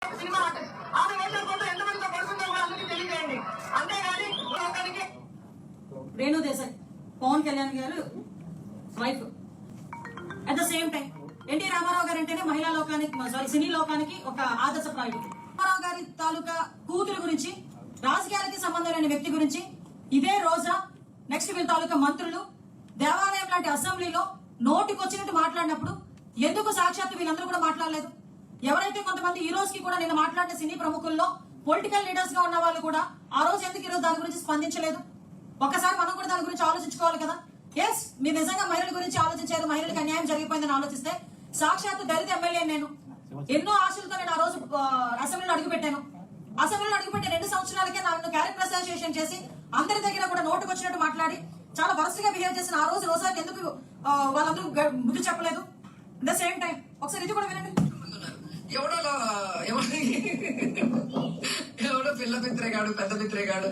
Cinema ఆమె వేసినప్పుడు ఎంతమందితో పడుతుందో కూడా అందరికీ తెలియజేయండి. అంతేగాని ఒకరికి రేణు దేశాయ్ పవన్ కళ్యాణ్ గారు wife. At the same time NT Ramarao గారు అంటేనే మహిళా లోకానికి సినీ లోకానికి ఒక ఆదర్శప్రాయుడు. రామారావు గారి తాలూకా కూతురు గురించి, రాజకీయాలకి సంబంధం లేని వ్యక్తి గురించి ఇదే రోజా నెక్స్ట్ వీళ్ళ తాలూకా మంత్రులు దేవాలయం లాంటి అసెంబ్లీలో నోటికొచ్చినట్టు మాట్లాడినప్పుడు ఎందుకు సాక్షాత్తు వీళ్ళందరూ కూడా మాట్లాడలేదు? ఎవరైతే కొంతమంది ఈ రోజుకి కూడా నేను మాట్లాడిన సినీ ప్రముఖుల్లో పొలిటికల్ లీడర్స్ గా ఉన్న వాళ్ళు కూడా ఆ రోజు ఎందుకు ఈ రోజు దాని గురించి స్పందించలేదు? ఒక్కసారి మనం కూడా దాని గురించి ఆలోచించుకోవాలి కదా. ఎస్, మీరు నిజంగా మహిళల గురించి ఆలోచించారు, మహిళలకు అన్యాయం జరిగిపోయిందని ఆలోచిస్తే సాక్షాత్తు దళిత ఎమ్మెల్యే నేను ఎన్నో ఆశలతో నేను ఆ రోజు అసెంబ్లీలో అడుగుపెట్టాను. అసెంబ్లీలో అడుగుపెట్టే 2 సంవత్సరాలకే నన్ను క్యారెక్టర్ అసోసియేషన్ చేసి అందరి దగ్గర కూడా నోటుకు వచ్చినట్టు మాట్లాడి చాలా వరస్ట్ గా బిహేవ్ చేసిన ఆ రోజు రోజాకి ఎందుకు వాళ్ళందరూ బుద్ధి చెప్పలేదు? ద సేమ్ టైం ఒకసారి ఇది కూడా వినండి. ఎవడో పిల్ల పిత్రేగాడు, పెద్ద పిత్రేగాడు.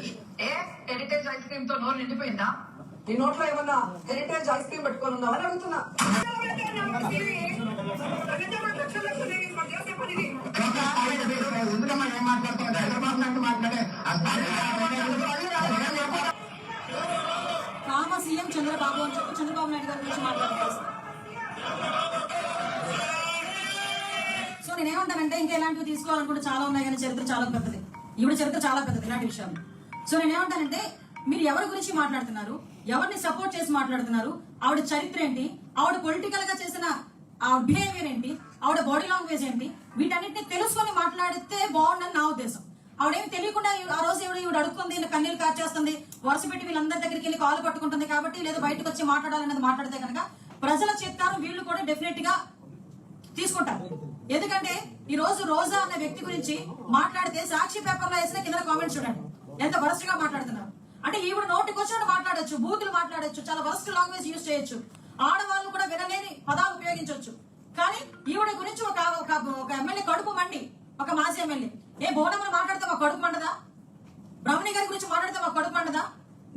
హెరిటేజ్ ఐస్ క్రీమ్ తో నోరు నిండిపోయిందా? నీ నోట్లో ఏమన్నా హెరిటేజ్ ఐస్ క్రీమ్ పెట్టుకొని ఉన్నావా అని అడుగుతున్నా. కామ సీఎం చంద్రబాబు అని చెప్పి చంద్రబాబు నాయుడు గారి గురించి మాట్లాడుతున్నారు. సో నేనేమంటానంటే ఇంకా ఇలాంటివి తీసుకోవాలనుకుంటే చాలా ఉన్నాయి, కానీ చరిత్ర చాలా పెద్దది. ఈవిడ చరిత్ర చాలా పెద్దది ఇలాంటి విషయాలు. సో నేనేమంటానంటే మీరు ఎవరి గురించి మాట్లాడుతున్నారు, ఎవరిని సపోర్ట్ చేసి మాట్లాడుతున్నారు, ఆవిడ చరిత్ర ఏంటి, ఆవిడ పొలిటికల్ గా చేసిన బిహేవియర్ ఏంటి, ఆవిడ బాడీ లాంగ్వేజ్ ఏంటి, వీటన్నిటిని తెలుసుకొని మాట్లాడితే బాగుండని నా ఉద్దేశం. ఆవిడేమి తెలియకుండా ఆ రోజు ఈవిడ అడుక్కుంది, కన్నీళ్ళు కార్చేస్తుంది, వరుస పెట్టి వీళ్ళందరి దగ్గరికి వెళ్ళి కాలు పట్టుకుంటుంది కాబట్టి లేదా బయటకు వచ్చి మాట్లాడాలనేది మాట్లాడితే కనుక ప్రజల చిత్తాను వీళ్ళు కూడా డెఫినెట్ గా తీసుకుంటారు. ఎందుకంటే ఈ రోజు రోజా అనే వ్యక్తి గురించి మాట్లాడితే సాక్షి పేపర్ లో వేసిన కింద కామెంట్స్ చూడండి ఎంత వరస్ట్ గా మాట్లాడుతున్నారు. అంటే ఈవిడ నోటికి వచ్చినట్టు మాట్లాడొచ్చు, బూతులు మాట్లాడొచ్చు, చాలా వరస్ట్ లాంగ్వేజ్ యూజ్ చేయొచ్చు, ఆడవాళ్ళు కూడా వినలేని పదాలు ఉపయోగించవచ్చు. కానీ ఈవిడ గురించి ఒక ఎమ్మెల్యే కడుపు మండి, ఒక మాజీ ఎమ్మెల్యే బోనమ్మని మాట్లాడితే మా కడుపు మండదా? బ్రహ్మణి గారి గురించి మాట్లాడితే మా కడుపు మండదా?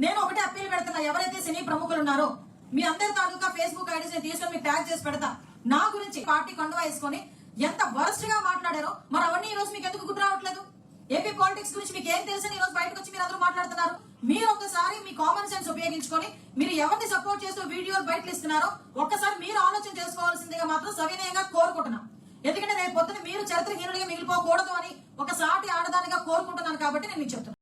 నేను ఒకటే అప్పీల్ పెడుతున్నా, ఎవరైతే సినీ ప్రముఖులు ఉన్నారో మీ అందరి తాలూకా ఫేస్బుక్ ఐడీస్ తీసుకొని మీకు ట్యాగ్ చేసి పెడతా. నా గురించి పార్టీ కండువా వేసుకొని ఎంత వరస్ట్ గా మాట్లాడారో మరి అవన్నీ ఈ రోజు మీకు ఎందుకు గుర్తు రావట్లేదు? ఏపీ పాలిటిక్స్ గురించి మీకు ఏం తెలుసని ఈ రోజు బయటకు వచ్చి మీరు అందరూ మాట్లాడుతున్నారు. మీరు ఒక్కసారి మీ కామన్ సెన్స్ ఉపయోగించుకొని మీరు ఎవరిని సపోర్ట్ చేస్తూ వీడియోలు బయటలు ఇస్తున్నారో ఒక్కసారి మీరు ఆలోచన చేసుకోవాల్సిందిగా మాత్రం సవినయంగా కోరుకుంటున్నాం. ఎందుకంటే రేపు పొద్దున మీరు చరిత్రహీనుడిగా మిగిలిపోకూడదు అని ఒక సాటి ఆడదానిగా కోరుకుంటున్నాను కాబట్టి నేను మీకు చెప్తున్నాను.